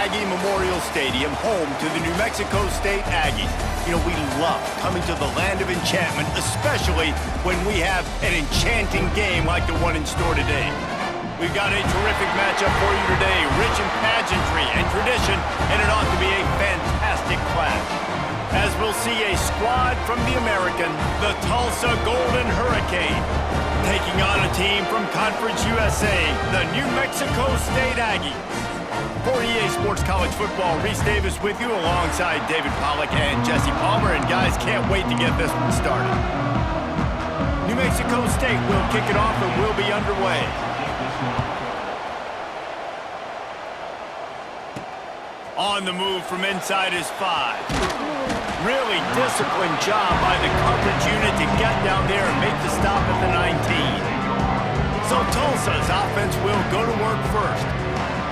Aggie Memorial Stadium, home to the New Mexico State Aggies. You know, we love coming to the land of enchantment, especially when we have an enchanting game like the one in store today. We've got a terrific matchup for you today, rich in pageantry and tradition, and it ought to be a fantastic clash. As we'll see a squad from the American, the Tulsa Golden Hurricane, taking on a team from Conference USA, the New Mexico State Aggies. For EA Sports College Football, Reese Davis with you alongside David Pollack and Jesse Palmer. And guys, can't wait to get this one started. New Mexico State will kick it off and will be underway. On the move from inside is 5. Really disciplined job by the coverage unit to get down there and make the stop at the 19. So Tulsa's offense will go to work first.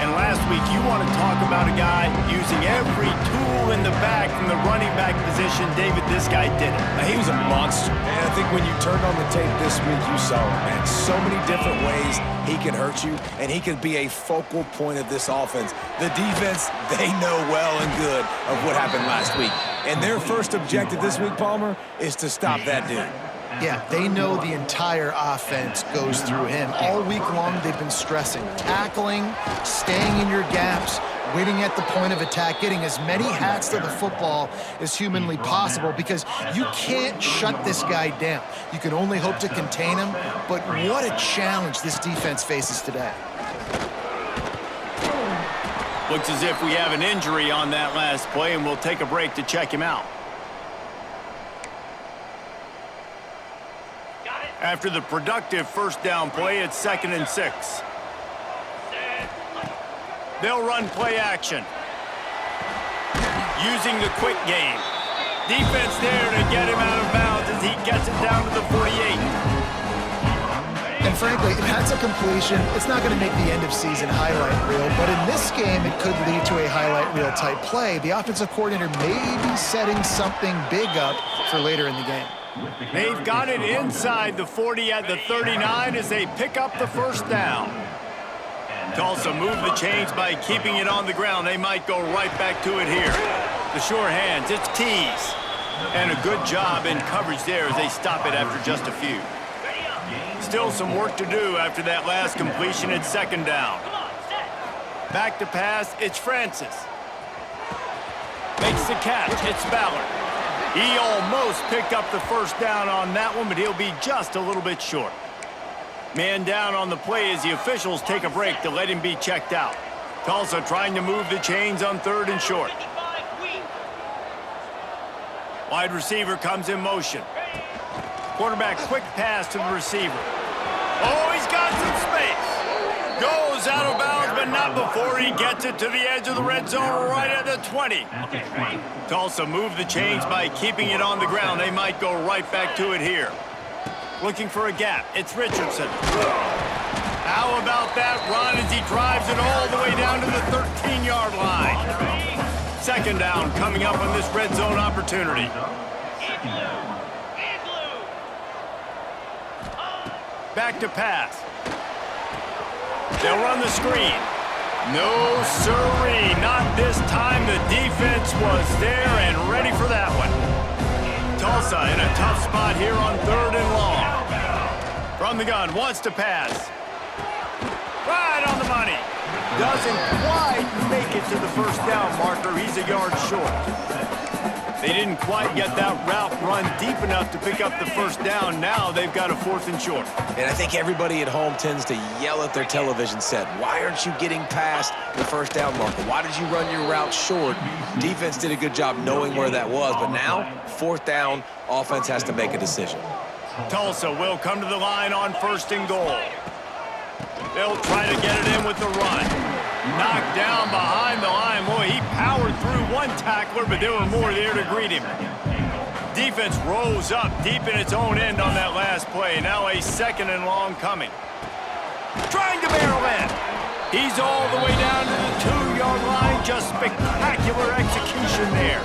And last week, you want to talk about a guy using every tool in the bag from the running back position. David, this guy did it. He was a monster. And I think when you turned on the tape this week, you saw it, man. So many different ways he can hurt you, and he can be a focal point of this offense. The defense, they know well and good of what happened last week. And their first objective this week, Palmer, is to stop that dude. Yeah, they know the entire offense goes through him. All week long, they've been stressing tackling, staying in your gaps, waiting at the point of attack, getting as many hats to the football as humanly possible, because you can't shut this guy down. You can only hope to contain him, but what a challenge this defense faces today. Looks as if we have an injury on that last play, and we'll take a break to check him out. After the productive first down play, it's 2nd and 6. They'll run play action. Using the quick game. Defense there to get him out of bounds as he gets it down to the 48. And frankly, if that's a completion, it's not going to make the end-of-season highlight reel, but in this game, it could lead to a highlight reel type play. The offensive coordinator may be setting something big up for later in the game. They've got it inside the 40 at the 39 as they pick up the first down. Tulsa move the chains by keeping it on the ground. They might go right back to it here. The sure hands, it's Keys. And a good job in coverage there as they stop it after just a few. Still some work to do after that last completion at 2nd down. Back to pass, it's Francis. Makes the catch, it's Ballard. He almost picked up the first down on that one, but he'll be just a little bit short. Man down on the play as the officials take a break to let him be checked out. Tulsa trying to move the chains on 3rd and short. Wide receiver comes in motion. Quarterback quick pass to the receiver. Oh, he's got some space. Goes out of bounds, but not before he gets it to the edge of the red zone right at the 20. Tulsa moved the chains by keeping it on the ground. They might go right back to it here. Looking for a gap. It's Richardson. How about that run as he drives it all the way down to the 13-yard line? 2nd down coming up on this red zone opportunity. Back to pass. They'll run the screen. No sirree, not this time. The defense was there and ready for that one. Tulsa in a tough spot here on 3rd and long. From the gun, wants to pass. Right on the money. Doesn't quite make it to the first down marker. He's a yard short. They didn't quite get that route run deep enough to pick up the first down. Now they've got a 4th and short. And I think everybody at home tends to yell at their television set. Why aren't you getting past the first down marker? Why did you run your route short? Defense did a good job knowing where that was, but now, 4th down, offense has to make a decision. Tulsa will come to the line on 1st and goal. They'll try to get it in with the run. Knocked down behind the line. Boy, he powered through one tackler, but there were more there to greet him. Defense rose up deep in its own end on that last play. Now a 2nd and long coming. Trying to barrel in. He's all the way down to the 2-yard line. Just spectacular execution there.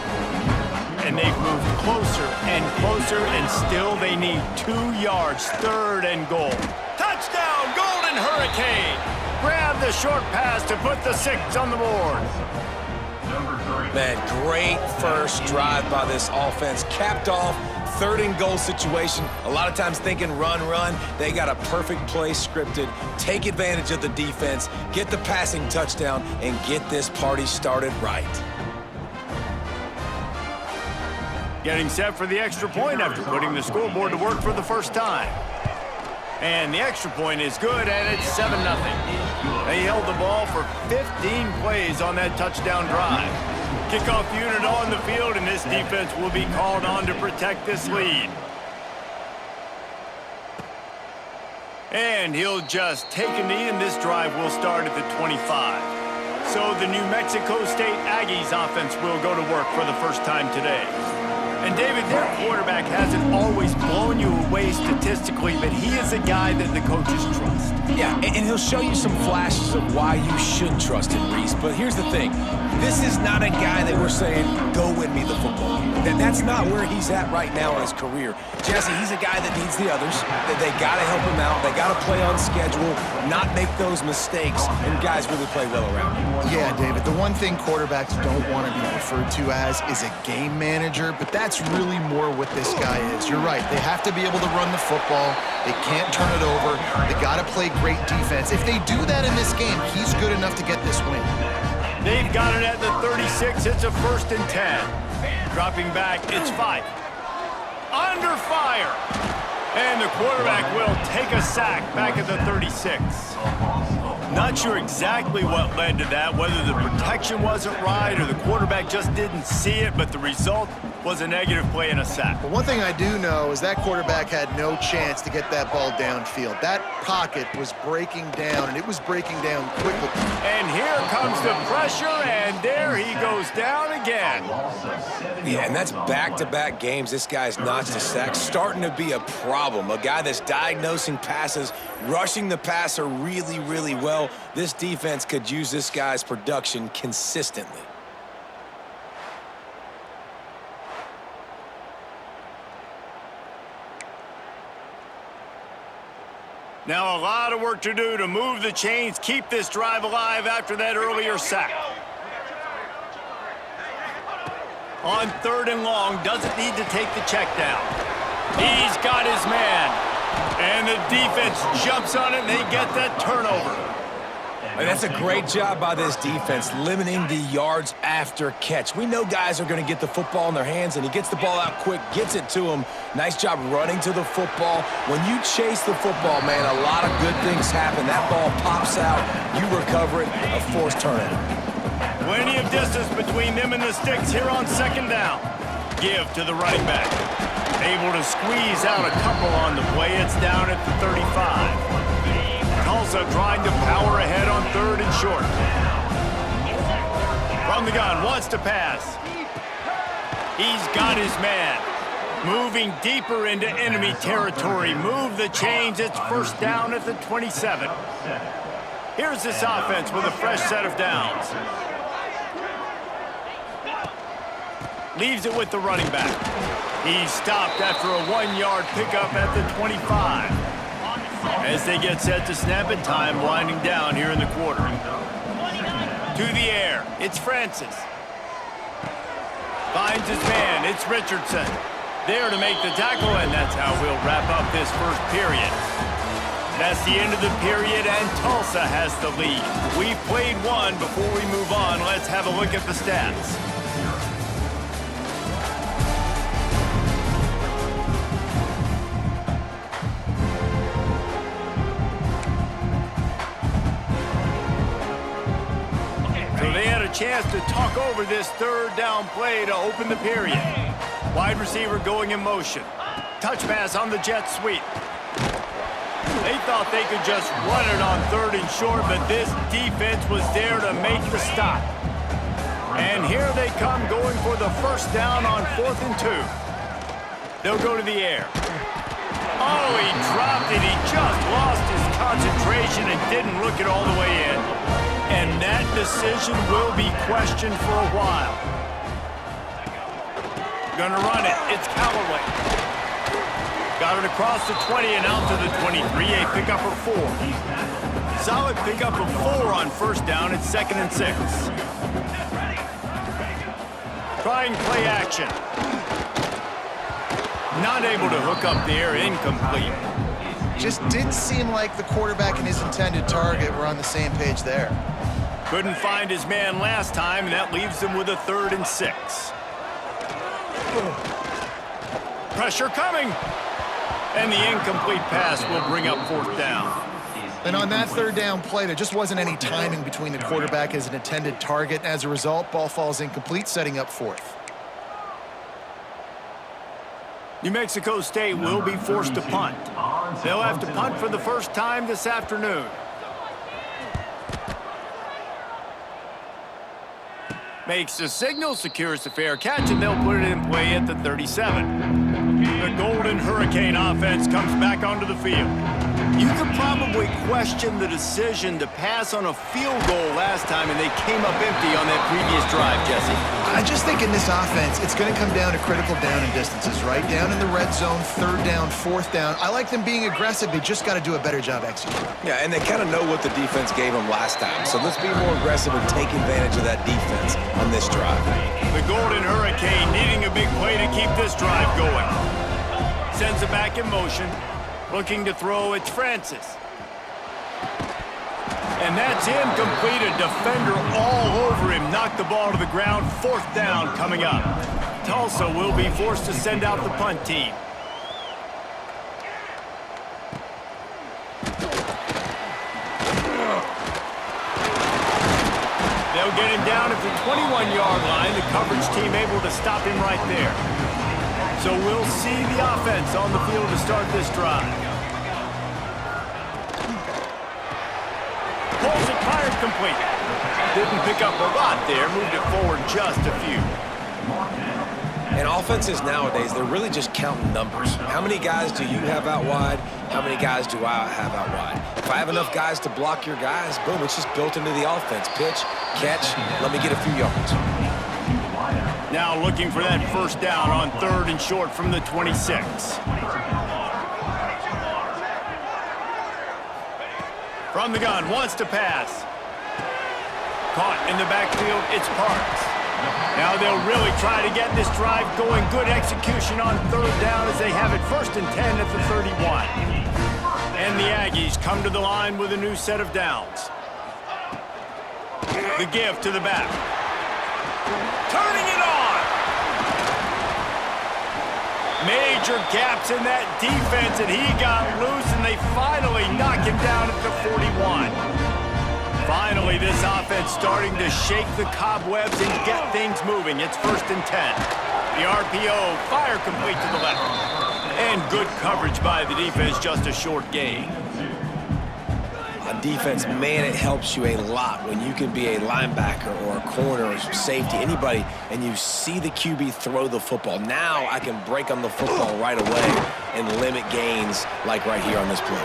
And they've moved closer and closer, and still they need 2 yards. 3rd and goal. Touchdown, Golden Hurricane. grab the short pass to put the 6 on the board. Man, great first drive by this offense. Capped off, 3rd and goal situation. A lot of times thinking run, run. They got a perfect play scripted. Take advantage of the defense, get the passing touchdown, and get this party started right. Getting set for the extra point after putting the scoreboard to work for the first time. And the extra point is good, and it's 7-0. They held the ball for 15 plays on that touchdown drive. Kickoff unit on the field, and this defense will be called on to protect this lead. And he'll just take a knee, and this drive will start at the 25. So the New Mexico State Aggies offense will go to work for the first time today. And David, their quarterback hasn't always blown you away statistically, but he is a guy that the coaches trust. Yeah, and he'll show you some flashes of why you should trust him, Reese. But here's the thing. This is not a guy that we're saying, go win me the football. That's not where he's at right now in his career. Jesse, he's a guy that needs the others. They got to help him out. They got to play on schedule, not make those mistakes, and guys really play well around him. Yeah, David, the one thing quarterbacks don't want to be referred to as is a game manager, but that's really more what this guy is. You're right. They have to be able to run the football. They can't turn it over. They got to play great defense. If they do that in this game, he's good enough to get this win. They've got it at the 36. It's a 1st and 10. Dropping back, it's 5. Under fire. And the quarterback will take a sack back at the 36. Not sure exactly what led to that, whether the protection wasn't right or the quarterback just didn't see it, but the result was a negative play and a sack. But one thing I do know is that quarterback had no chance to get that ball downfield. That pocket was breaking down, and it was breaking down quickly. And here comes the pressure, and there he goes down again. Yeah, and that's back-to-back games. This guy's notched a sack, starting to be a problem. A guy that's diagnosing passes, rushing the passer really, really well. This defense could use this guy's production consistently. Now a lot of work to do to move the chains, keep this drive alive after that earlier sack. On 3rd and long, doesn't need to take the check down. He's got his man. And the defense jumps on it, and they get that turnover. And that's a great job by this defense, limiting the yards after catch. We know guys are going to get the football in their hands, and he gets the ball out quick, gets it to him. Nice job running to the football. When you chase the football, man, a lot of good things happen. That ball pops out, you recover it, a forced turnover. Plenty of distance between them and the sticks here on 2nd down. Give to the running back. Able to squeeze out a couple on the play. It's down at the 35. Tulsa trying to power ahead on 3rd and short. From the gun, wants to pass. He's got his man. Moving deeper into enemy territory. Move the chains. It's 1st down at the 27. Here's this offense with a fresh set of downs. Leaves it with the running back. He's stopped after a 1-yard pickup at the 25. As they get set to snap it, time winding down here in the quarter. To the air, it's Francis. Finds his man, it's Richardson. There to make the tackle, and that's how we'll wrap up this first period. That's the end of the period, and Tulsa has the lead. We've played one. Before we move on, let's have a look at the stats. Chance to talk over this 3rd down play to open the period. Wide receiver going in motion. Touch pass on the jet sweep. They thought they could just run it on 3rd and short, but this defense was there to make the stop. And here they come going for the 1st down on 4th and 2. They'll go to the air. Oh, he dropped it. He just lost his concentration and didn't look it all the way in. And that decision will be questioned for a while. Gonna run it. It's Callaway. Got it across the 20 and out to the 23. A pickup of 4. solid pickup of 4 on first down. It's 2nd and 6. Trying play action. Not able to hook up the air, incomplete. Just didn't seem like the quarterback and his intended target were on the same page there. Couldn't find his man last time, and that leaves him with a 3rd and 6. Pressure coming. And the incomplete pass will bring up 4th down. And on that 3rd down play, there just wasn't any timing between the quarterback and his intended target. As a result, ball falls incomplete, setting up 4th. New Mexico State will be forced to punt. They'll have to punt for the first time this afternoon. Makes the signal, secures the fair catch, and they'll put it in play at the 37. The Golden Hurricane offense comes back onto the field. You could probably question the decision to pass on a field goal last time, and they came up empty on that previous drive, Jesse. I just think in this offense, it's going to come down to critical down and distances, right? Down in the red zone, 3rd down, 4th down. I like them being aggressive. They just got to do a better job executing. Yeah, and they kind of know what the defense gave them last time. So let's be more aggressive and take advantage of that defense on this drive. The Golden Hurricane needing a big play to keep this drive going. Sends it back in motion. Looking to throw, it's Francis. And that's incomplete. A defender all over him. Knocked the ball to the ground. 4th down coming up. Tulsa will be forced to send out the punt team. They'll get him down at the 21-yard line. The coverage team able to stop him right there. So we'll see the offense on the field to start this drive. Pulls it, fired complete. Didn't pick up a lot there, moved it forward just a few. And offenses nowadays, they're really just counting numbers. How many guys do you have out wide? How many guys do I have out wide? If I have enough guys to block your guys, boom, it's just built into the offense. Pitch, catch, let me get a few yards. Now looking for that first down on 3rd and short from the 26. From the gun, wants to pass. Caught in the backfield, it's Parks. Now they'll really try to get this drive going. Good execution on 3rd down as they have it 1st and 10 at the 31. And the Aggies come to the line with a new set of downs. The give to the back. Turning it on. Major gaps in that defense, and he got loose, and they finally knock him down at the 41. Finally, this offense starting to shake the cobwebs and get things moving. It's 1st and 10. The RPO, fire complete to the left. And good coverage by the defense, just a short gain. On defense, man, it helps you a lot when you can be a linebacker or a corner or safety, anybody, and you see the QB throw the football. Now I can break on the football right away and limit gains like right here on this play.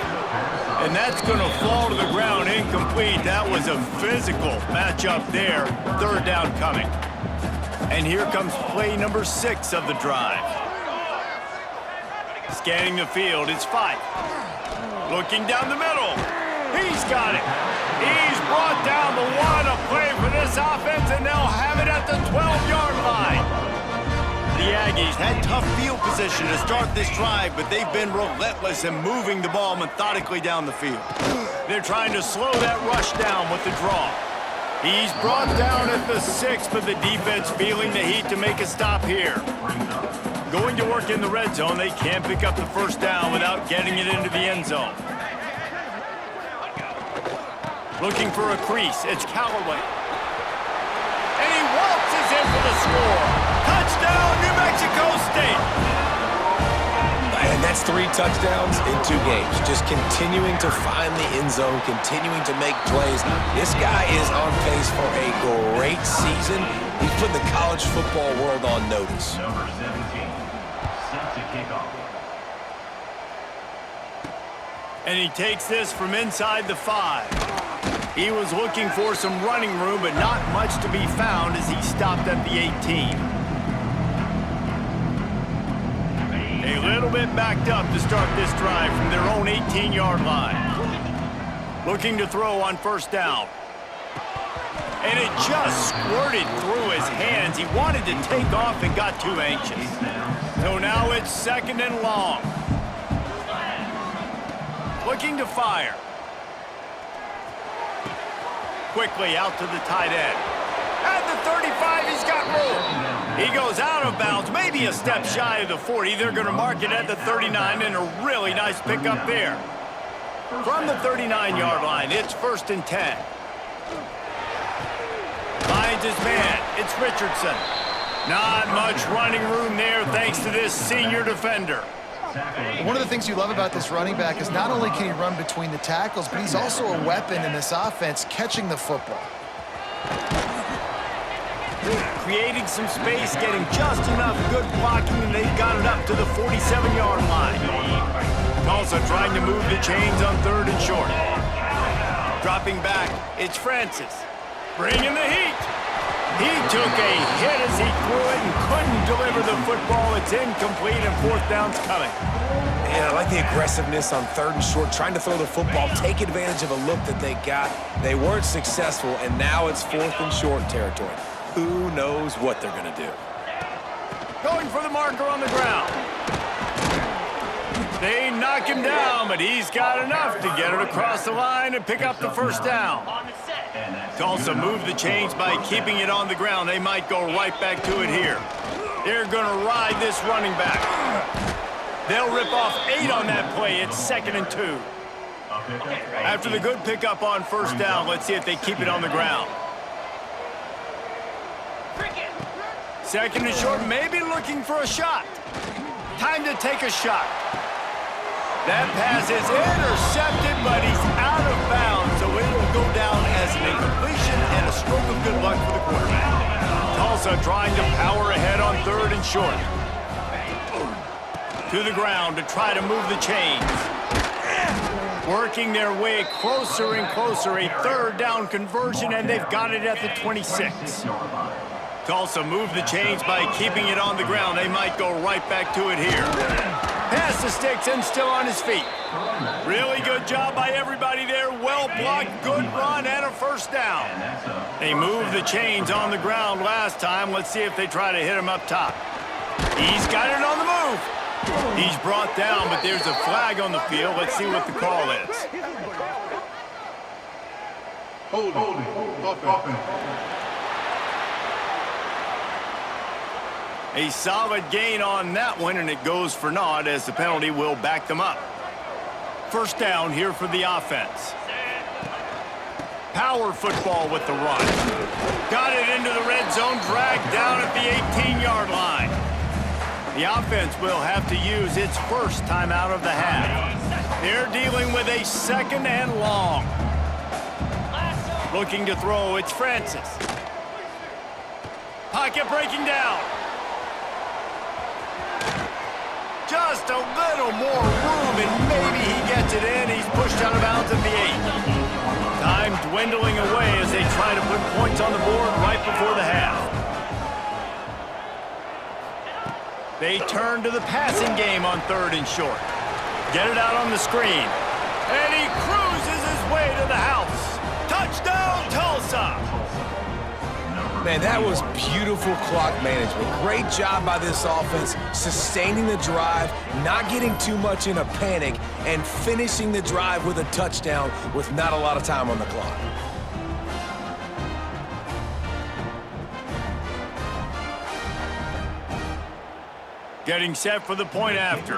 And that's going to fall to the ground incomplete. That was a physical matchup there. 3rd down coming. And here comes play number 6 of the drive. Scanning the field, it's Fife. Looking down the middle. He's got it. He's brought down the one. A play for this offense, and they'll have it at the 12-yard line. The Aggies had tough field position to start this drive, but they've been relentless in moving the ball methodically down the field. They're trying to slow that rush down with the draw. He's brought down at the 6, but the defense feeling the heat to make a stop here. Going to work in the red zone, they can't pick up the first down without getting it into the end zone. Looking for a crease, it's Callaway. And he waltzes in for the score. Touchdown, New Mexico State. And that's 3 touchdowns in 2 games. Just continuing to find the end zone, continuing to make plays. This guy is on pace for a great season. He's put the college football world on notice. Number 17, set to kick off. And he takes this from inside the 5. He was looking for some running room, but not much to be found as he stopped at the 18. A little bit backed up to start this drive from their own 18-yard line. Looking to throw on first down. And it just squirted through his hands. He wanted to take off and got too anxious. So now it's second and long. Looking to fire. Quickly out to the tight end. At the 35, he's got room. He goes out of bounds, maybe a step shy of the 40. They're going to mark it at the 39, and a really nice pickup there. From the 39-yard line, it's 1st and 10. Finds his man. It's Richardson. Not much running room there thanks to this senior defender. One of the things you love about this running back is not only can he run between the tackles, but he's also a weapon in this offense catching the football. Creating some space, getting just enough good blocking, and they got it up to the 47-yard line. Also trying to move the chains on 3rd and short. Dropping back, it's Francis. Bringing the heat. He took a hit as he threw it and couldn't deliver the football. It's incomplete and 4th down's coming. Man, I like the aggressiveness on 3rd and short, trying to throw the football, take advantage of a look that they got. They weren't successful, and now it's 4th and short territory. Who knows what they're going to do? Going for the marker on the ground. They knock him down, but he's got enough to get it across the line and pick up the 1st down. Tulsa moved the chains by keeping it on the ground. They might go right back to it here. They're going to ride this running back. They'll rip off 8 on that play. It's 2nd and 2. After the good pickup on 1st down, let's see if they keep it on the ground. 2nd and short, maybe looking for a shot. Time to take a shot. That pass is intercepted, but he's out of bounds, so it'll go down as an incompletion and a stroke of good luck for the quarterback. Tulsa trying to power ahead on 3rd and short. To the ground to try to move the chains. Working their way closer and closer, a 3rd down conversion, and they've got it at the 26. Tulsa moved the chains by keeping it on the ground. They might go right back to it here. Pass the sticks and still on his feet. Really good job by everybody there. Well blocked, good run, and a 1st down. They moved the chains on the ground last time. Let's see if they try to hit him up top. He's got it on the move. He's brought down, but there's a flag on the field. Let's see what the call is. A solid gain on that one, and it goes for naught as the penalty will back them up. 1st down here for the offense. Power football with the run. Got it into the red zone, dragged down at the 18-yard line. The offense will have to use its 1st timeout of the half. They're dealing with a 2nd and long. Looking to throw, it's Francis. Pocket breaking down. Just a little more room, and maybe he gets it in. He's pushed out of bounds at the 8. Time dwindling away as they try to put points on the board right before the half. They turn to the passing game on 3rd and short. Get it out on the screen. And he cruises his way to the house. Touchdown, Tulsa! Man, that was beautiful clock management. Great job by this offense, sustaining the drive, not getting too much in a panic, and finishing the drive with a touchdown with not a lot of time on the clock. Getting set for the point after.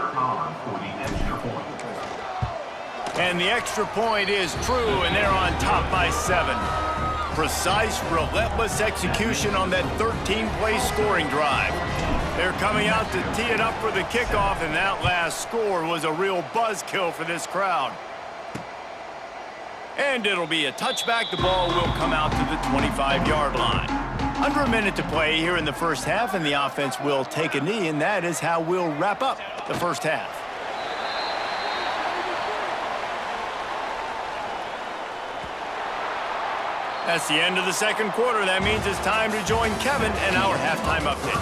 And the extra point is true, and they're on top by 7. Precise, relentless execution on that 13-play scoring drive. They're coming out to tee it up for the kickoff, and that last score was a real buzzkill for this crowd. And it'll be a touchback. The ball will come out to the 25-yard line. Under a minute to play here in the 1st half, and the offense will take a knee, and that is how we'll wrap up the 1st half. That's the end of the 2nd quarter. That means it's time to join Kevin and our halftime update.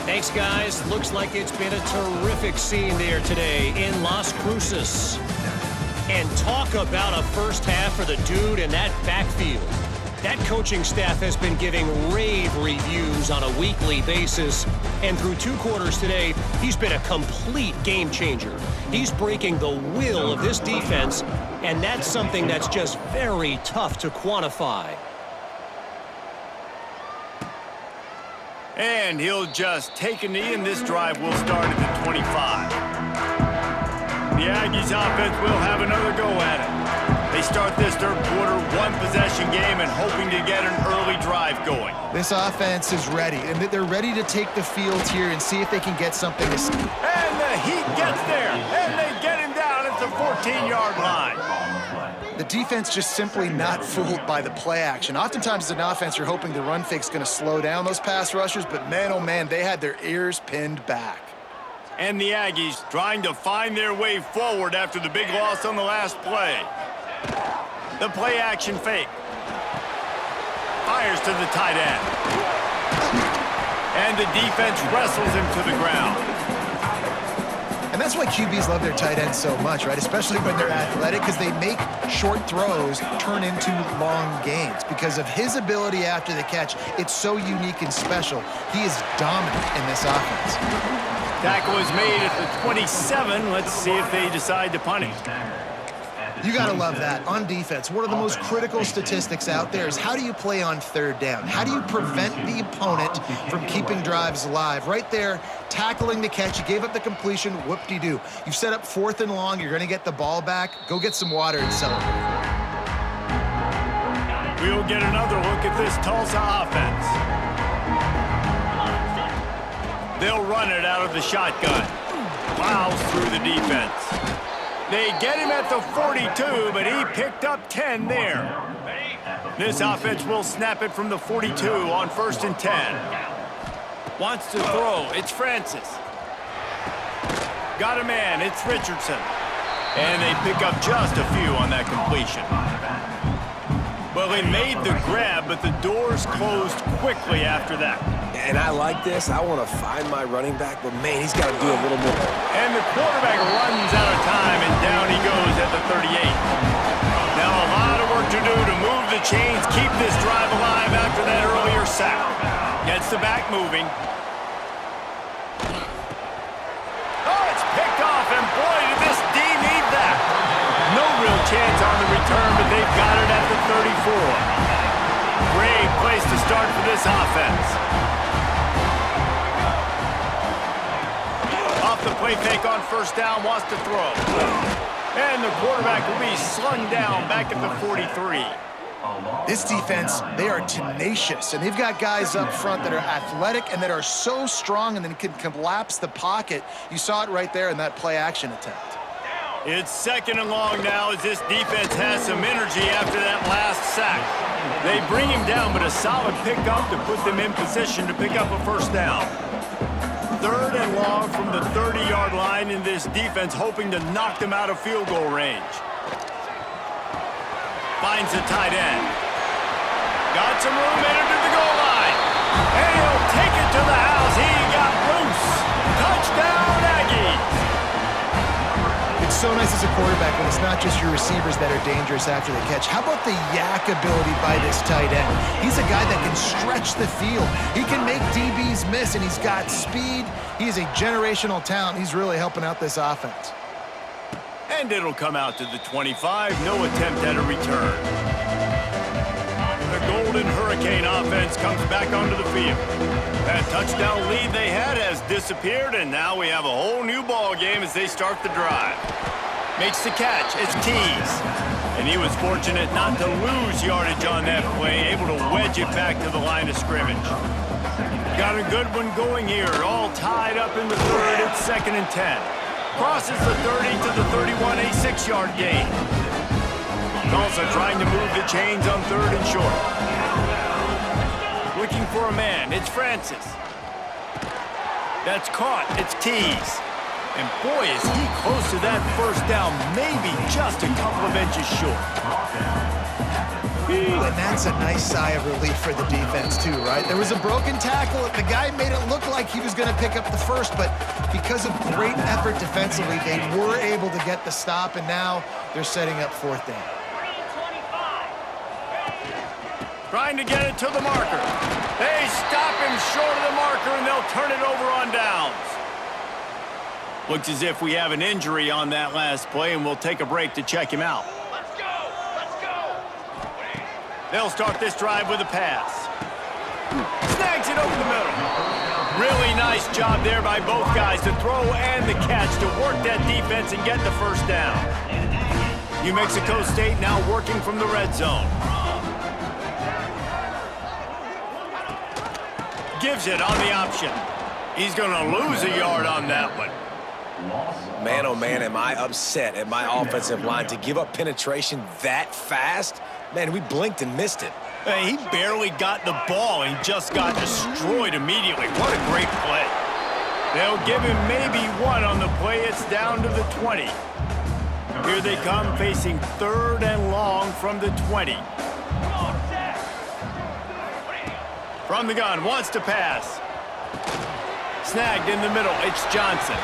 Thanks, guys. Looks like it's been a terrific scene there today in Las Cruces. And talk about a first half for the dude in that backfield. That coaching staff has been giving rave reviews on a weekly basis. And through 2 quarters today, he's been a complete game changer. He's breaking the will of this defense, and that's something that's just very tough to quantify. And he'll just take a knee, and this drive will start at the 25. The Aggies offense will have another go at it. They start this third quarter one-possession game and hoping to get an early drive going. This offense is ready, and they're ready to take the field here and see if they can get something to see. And the Heat gets there, and they get him down at the 14-yard line. The defense just simply not fooled by the play action. Oftentimes as an offense, you're hoping the run fake's going to slow down those pass rushers, but man, oh man, they had their ears pinned back. And the Aggies trying to find their way forward after the big loss on the last play. The play action fake. Fires to the tight end. And the defense wrestles him to the ground. And that's why QBs love their tight ends so much, right? Especially when they're athletic, because they make short throws turn into long gains. Because of his ability after the catch, it's so unique and special. He is dominant in this offense. Tackle is made at the 27. Let's see if they decide to punt it. You got to love that. On defense, one of the most critical statistics out there is how do you play on third down? How do you prevent the opponent from keeping drives alive? Right there, tackling the catch. You gave up the completion. Whoop-de-doo. You've set up 4th and long. You're going to get the ball back. Go get some water and celebrate. We'll get another look at this Tulsa offense. They'll run it out of the shotgun. Plows through the defense. They get him at the 42, but he picked up 10 there. This offense will snap it from the 42 on 1st and 10. Wants to throw. It's Francis. Got a man. It's Richardson. And they pick up just a few on that completion. Well, they made the grab, but the doors closed quickly after that. And I like this. I want to find my running back, but man, he's got to do a little more. And the quarterback runs out of time, and down he goes at the 38. Now a lot of work to do to move the chains, keep this drive alive after that earlier sack. Gets the back moving. Oh, it's picked off, and boy, did this D need that. No real chance on the return, but they've got it at the 34. Great place to start for this offense. Off the play fake on 1st down, wants to throw. And the quarterback will be slung down back at the 43. This defense, they are tenacious, and they've got guys up front that are athletic and that are so strong and then can collapse the pocket. You saw it right there in that play action attempt. It's 2nd and long now as this defense has some energy after that last sack. They bring him down, but a solid pickup to put them in position to pick up a 1st down. 3rd and long from the 30-yard line, in this defense hoping to knock them out of field goal range. Finds the tight end. Got some room in to the goal line. And he'll take it to the house. He got loose. Touchdown, Aggies. It's so nice as a quarterback when it's not just your receivers that are dangerous after the catch. How about the yak ability by this tight end? He's a guy that can stretch the field. He can make DBs miss, and he's got speed. He is a generational talent. He's really helping out this offense. And it'll come out to the 25. No attempt at a return. The Golden Hurricane offense comes back onto the field. That touchdown lead they had has disappeared, and now we have a whole new ball game as they start the drive. Makes the catch. It's Keys. And he was fortunate not to lose yardage on that play, able to wedge it back to the line of scrimmage. Got a good one going here, all tied up in the 3rd. It's 2nd and 10. Crosses the 30 to the 31, a 6-yard gain. Tulsa trying to move the chains on 3rd and short. Looking for a man. It's Francis. That's caught. It's Keys. And boy, is he close to that 1st down, maybe just a couple of inches short. Ooh, and that's a nice sigh of relief for the defense too, right? There was a broken tackle. The guy made it look like he was going to pick up the 1st, but because of great effort defensively, they were able to get the stop, and now They're setting up fourth down. Trying to get it to the marker. They stop him short of the marker, and they'll turn it over on downs. Looks as if we have an injury on that last play, and we'll take a break to check him out. Let's go! Let's go! They'll start this drive with a pass. Snags it over the middle. Really nice job there by both guys to throw and the catch to work that defense and get the first down. New Mexico State now working from the red zone. Gives it on the option. He's going to lose a yard on that one. Man, oh man, am I upset at my offensive line to give up penetration that fast? Man, we blinked and missed it. Hey, he barely got the ball and just got destroyed immediately. What a great play. They'll give him maybe one on the play. It's down to the 20. Here they come facing 3rd and long from the 20. From the gun, wants to pass. Snagged in the middle, it's Johnson.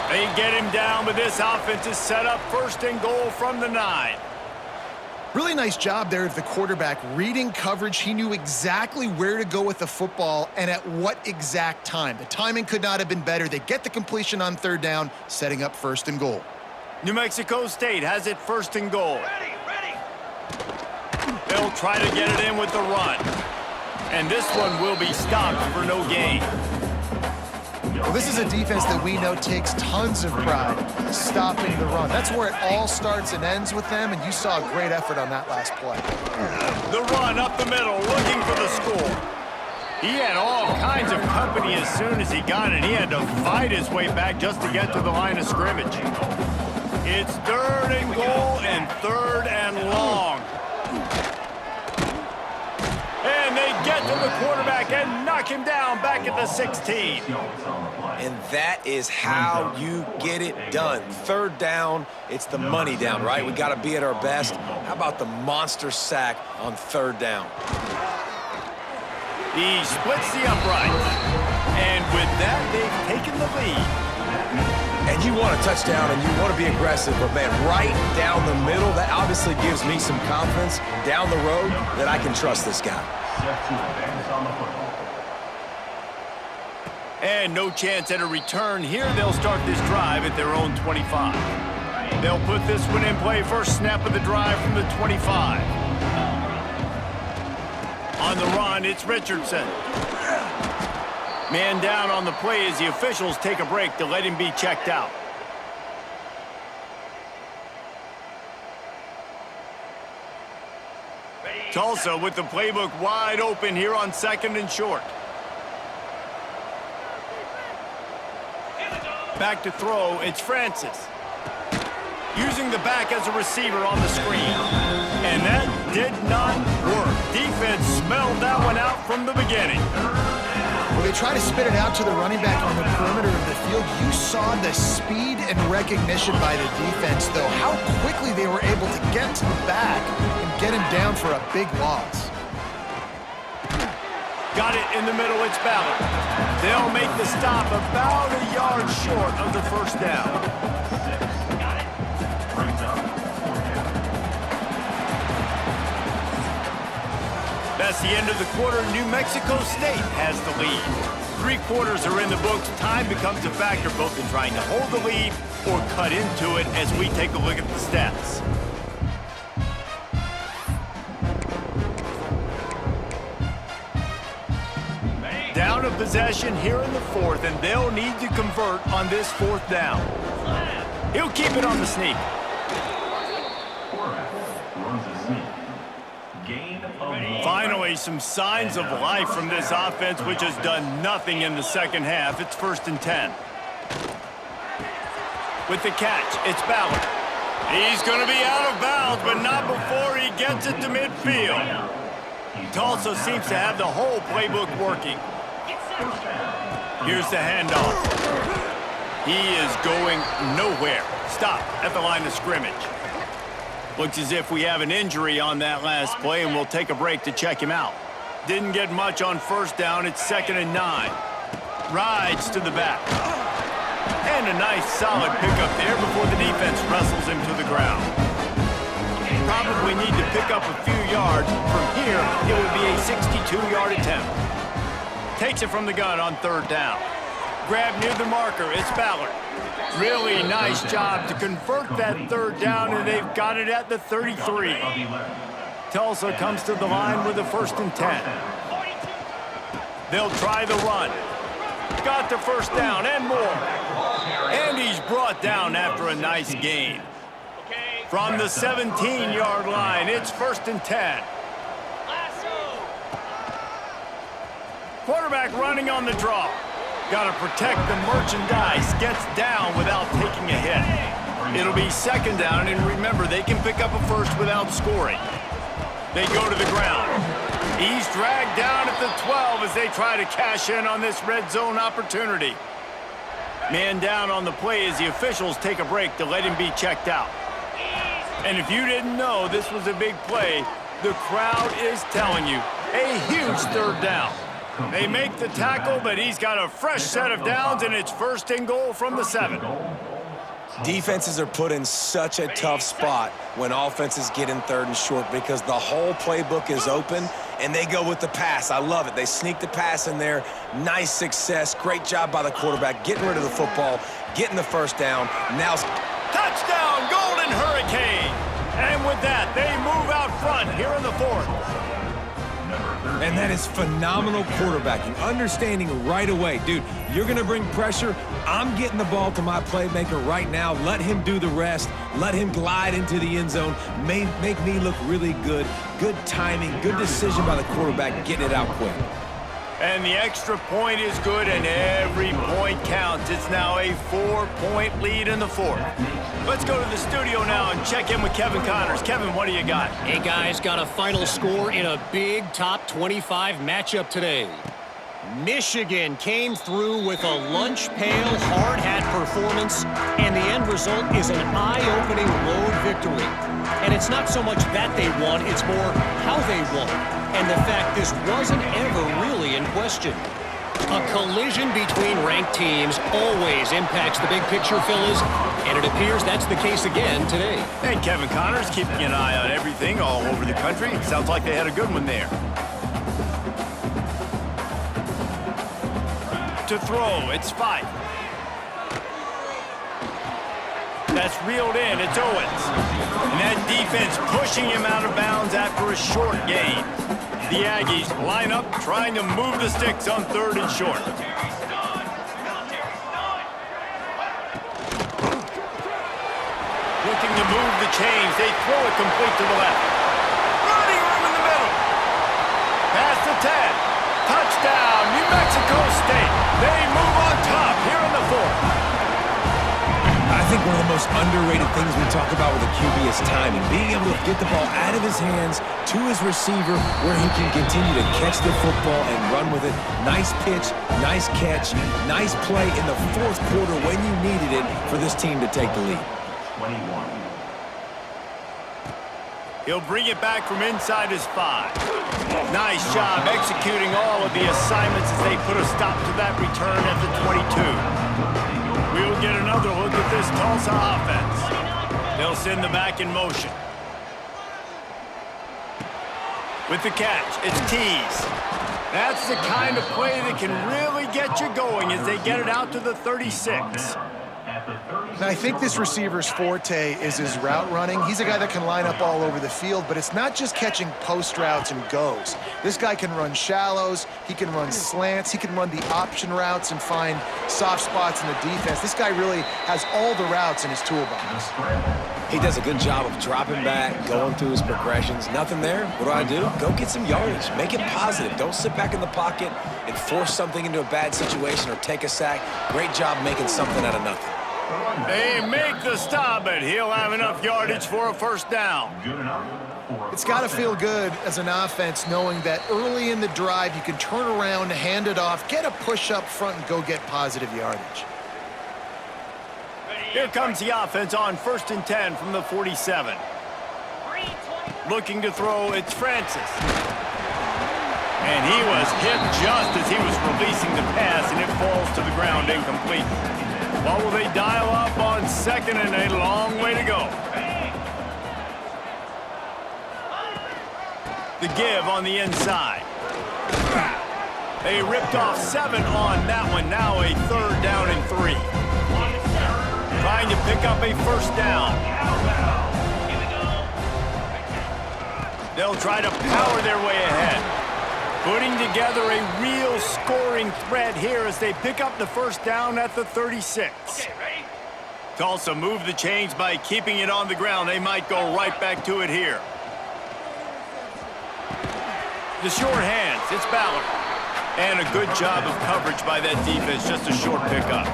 They get him down, but this offense is set up 1st and goal from the 9. Really nice job there of the quarterback reading coverage. He knew exactly where to go with the football and at what exact time. The timing could not have been better. They get the completion on 3rd down, setting up 1st and goal. New Mexico State has it 1st and goal. Ready! They'll try to get it in with the run. And this one will be stopped for no gain. Well, this is a defense that we know takes tons of pride stopping the run. That's where it all starts and ends with them, and you saw a great effort on that last play. The run up the middle, looking for the score. He had all kinds of company as soon as he got it. He had to fight his way back just to get to the line of scrimmage. It's 3rd and goal and 3rd and long. And they get to the quarterback and knock him down back at the 16. And that is how you get it done. 3rd down, it's the money down, right? We got to be at our best. How about the monster sack on 3rd down? He splits the uprights. And with that, they've taken the lead. And you want a touchdown and you want to be aggressive, but man, right down the middle, that obviously gives me some confidence down the road that I can trust this guy. And no chance at a return here. They'll start this drive at their own 25. They'll put this one in play. First snap of the drive from the 25. On the run, it's Richardson. Man down on the play as the officials take a break to let him be checked out. Tulsa with the playbook wide open here on 2nd and short. Back to throw, it's Francis. Using the back as a receiver on the screen. And that did not work. Defense smelled that one out from the beginning. Well, they try to spit it out to the running back on the perimeter of the field. You saw the speed and recognition by the defense, though. How quickly they were able to get to the back and get him down for a big loss. Got it in the middle, it's Ballard. They'll make the stop about a yard short of the 1st down. That's the end of the quarter. New Mexico State has the lead. 3 quarters are in the books. Time becomes a factor both in trying to hold the lead or cut into it as we take a look at the stats. Down a possession here in the 4th, and they'll need to convert on this 4th down. He'll keep it on the sneak. Finally, some signs of life from this offense, which has done nothing in the 2nd half. It's 1st and 10. With the catch, it's Ballard. He's going to be out of bounds, but not before he gets it to midfield. Tulsa seems to have the whole playbook working. Here's the handoff. He is going nowhere. Stop at the line of scrimmage. Looks as if we have an injury on that last play, and we'll take a break to check him out. Didn't get much on 1st down. It's 2nd and 9. Rides to the back. And a nice solid pickup there before the defense wrestles him to the ground. probably need to pick up a few yards. From here, it would be a 62-yard attempt. Takes it from the gun on 3rd down. Grab near the marker, it's Ballard. Really nice job to convert that 3rd down, and they've got it at the 33. Tulsa comes to the line with a 1st and 10. They'll try the run. Got the 1st down and more. And he's brought down after a nice gain. From the 17-yard line, it's 1st and 10. Quarterback running on the draw. Got to protect the merchandise. Gets down without taking a hit. It'll be 2nd down, and remember, they can pick up a 1st without scoring. They go to the ground. He's dragged down at the 12 as they try to cash in on this red zone opportunity. Man down on the play as the officials take a break to let him be checked out. And if you didn't know this was a big play, the crowd is telling you, a huge 3rd down. They make the tackle, but he's got a fresh set of downs, and it's 1st and goal from the 7. Defenses are put in such a tough spot when offenses get in 3rd and short because the whole playbook is open, and they go with the pass. I love it. They sneak the pass in there. Nice success. Great job by the quarterback getting rid of the football, getting the 1st down. Now, touchdown, Golden Hurricane! And with that, they move out front here in the 4th. and that is phenomenal quarterbacking. Understanding right away, dude, you're going to bring pressure. I'm getting the ball to my playmaker right now. Let him do the rest. Let him glide into the end zone. Make me look really good. Good timing, good decision by the quarterback, getting it out quick. And the extra point is good, and every point counts. It's now a 4-point lead in the 4th. Let's go to the studio now and check in with Kevin Connors. Kevin, what do you got? Hey, guys, got a final score in a big top 25 matchup today. Michigan came through with a lunch pail, hard hat performance, and the end result is an eye-opening road victory. And it's not so much that they won, it's more how they won. And the fact this wasn't ever really in question. A collision between ranked teams always impacts the big picture, fellas, and it appears that's the case again today. Hey, Kevin Connors keeping an eye on everything all over the country. It sounds like they had a good one there. To throw, it's Fife. That's reeled in, it's Owens. And that defense pushing him out of bounds after a short gain. The Aggies line up, trying to move the sticks on 3rd and short. Looking to move the chains, they throw it complete to the left. Running room in the middle. Pass to 10. Touchdown, New Mexico State. They move on top here in the 4th. I think one of the most underrated things we talk about with a QB is timing. Being able to get the ball out of his hands to his receiver where he can continue to catch the football and run with it. Nice pitch, nice catch, nice play in the 4th quarter when you needed it for this team to take the lead. 21. He'll bring it back from inside his 5. Nice job executing all of the assignments as they put a stop to that return at the 22. We'll get another look at this Tulsa offense. They'll send the back in motion. With the catch, it's Tease. That's the kind of play that can really get you going as they get it out to the 36. And I think this receiver's forte is his route running. He's a guy that can line up all over the field, but it's not just catching post routes and goes. This guy can run shallows, he can run slants, he can run the option routes and find soft spots in the defense. This guy really has all the routes in his toolbox. He does a good job of dropping back, going through his progressions. Nothing there. What do? Go get some yardage. Make it positive. Don't sit back in the pocket and force something into a bad situation or take a sack. Great job making something out of nothing. They make the stop, but he'll have enough yardage for a 1st down. It's got to feel good as an offense knowing that early in the drive you can turn around, hand it off, get a push up front, and go get positive yardage. Here comes the offense on 1st and 10 from the 47. Looking to throw, it's Francis. And he was hit just as he was releasing the pass, and it falls to the ground incomplete. What will they dial up on 2nd and a long way to go? The give on the inside. They ripped off 7 on that one. Now a 3rd down and 3. Trying to pick up a 1st down. They'll try to power their way ahead. Putting together a real scoring threat here as they pick up the 1st down at the 36. Okay, ready? Tulsa moved the chains by keeping it on the ground. They might go right back to it here. The short hands, it's Ballard. And a good job of coverage by that defense, just a short pickup.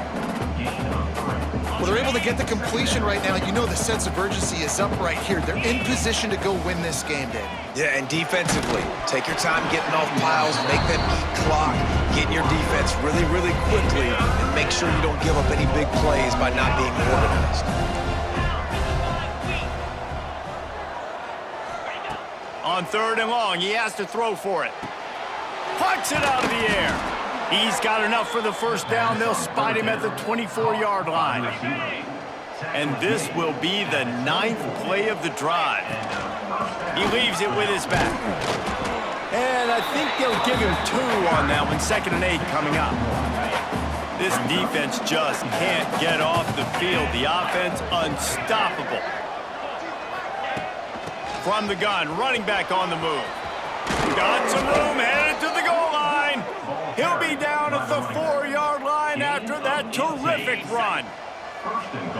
Well, they're able to get the completion right now. You know the sense of urgency is up right here. They're in position to go win this game, Dave. Yeah, and defensively, take your time getting off piles, make them eat clock, get in your defense really, really quickly, and make sure you don't give up any big plays by not being organized. On 3rd and long, he has to throw for it. Pucks it out of the air. He's got enough for the 1st down. They'll spot him at the 24-yard line. And this will be the 9th play of the drive. He leaves it with his back. And I think they'll give him 2 on that one. 2nd and 8 coming up. This defense just can't get off the field. The offense unstoppable. From the gun, running back on the move. Got some room, headed to the goal line. He'll be down at the 4-yard line after that terrific run.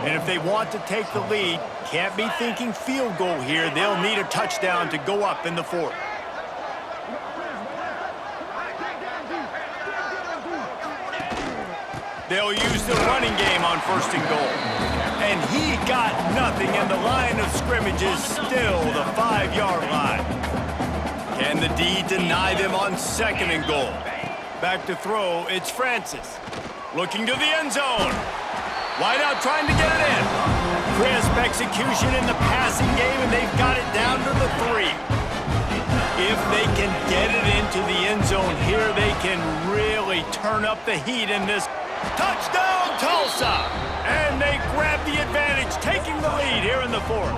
And if they want to take the lead, can't be thinking field goal here. They'll need a touchdown to go up in the 4th. They'll use the running game on 1st and goal. And he got nothing, and the line of scrimmage is still the 5-yard line. Can the D deny them on 2nd and goal? Back to throw, it's Francis. Looking to the end zone. Wide out trying to get it in. Crisp execution in the passing game, and they've got it down to the 3. If they can get it into the end zone here, they can really turn up the heat in this. Touchdown, Tulsa! And they grab the advantage, taking the lead here in the 4th.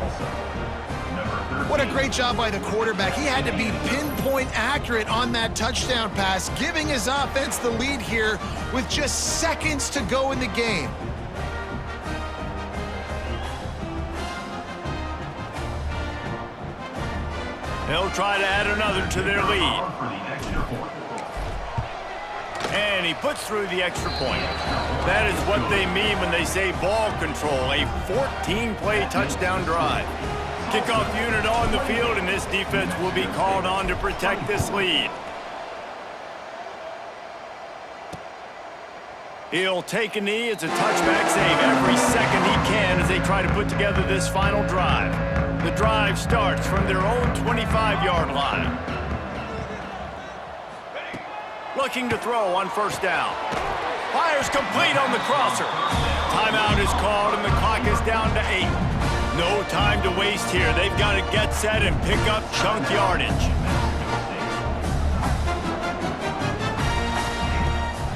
What a great job by the quarterback. He had to be pinpoint accurate on that touchdown pass, giving his offense the lead here with just seconds to go in the game. They'll try to add another to their lead. And he puts through the extra point. That is what they mean when they say ball control, a 14-play touchdown drive. Kickoff unit on the field, and this defense will be called on to protect this lead. He'll take a knee. It's a touchback save every second he can as they try to put together this final drive. The drive starts from their own 25-yard line. Looking to throw on 1st down. Fires complete on the crosser. Timeout is called, and the clock is down to 8. No time to waste here. They've got to get set and pick up chunk yardage.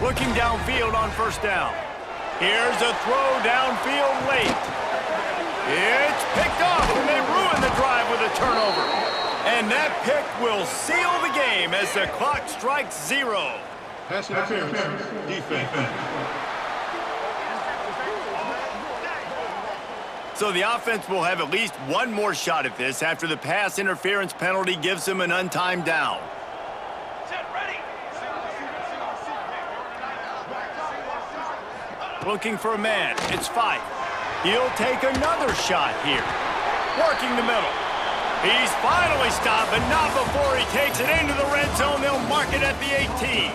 Looking downfield on 1st down. Here's a throw downfield late. It's picked off, and they ruin the drive with a turnover. And that pick will seal the game as the clock strikes 0. Pass interference, defense. So the offense will have at least one more shot at this after the pass interference penalty gives them an untimed down. Set, ready. Looking for a man, it's Fife. He'll take another shot here. Working the middle. He's finally stopped, but not before he takes it into the red zone. They'll mark it at the 18.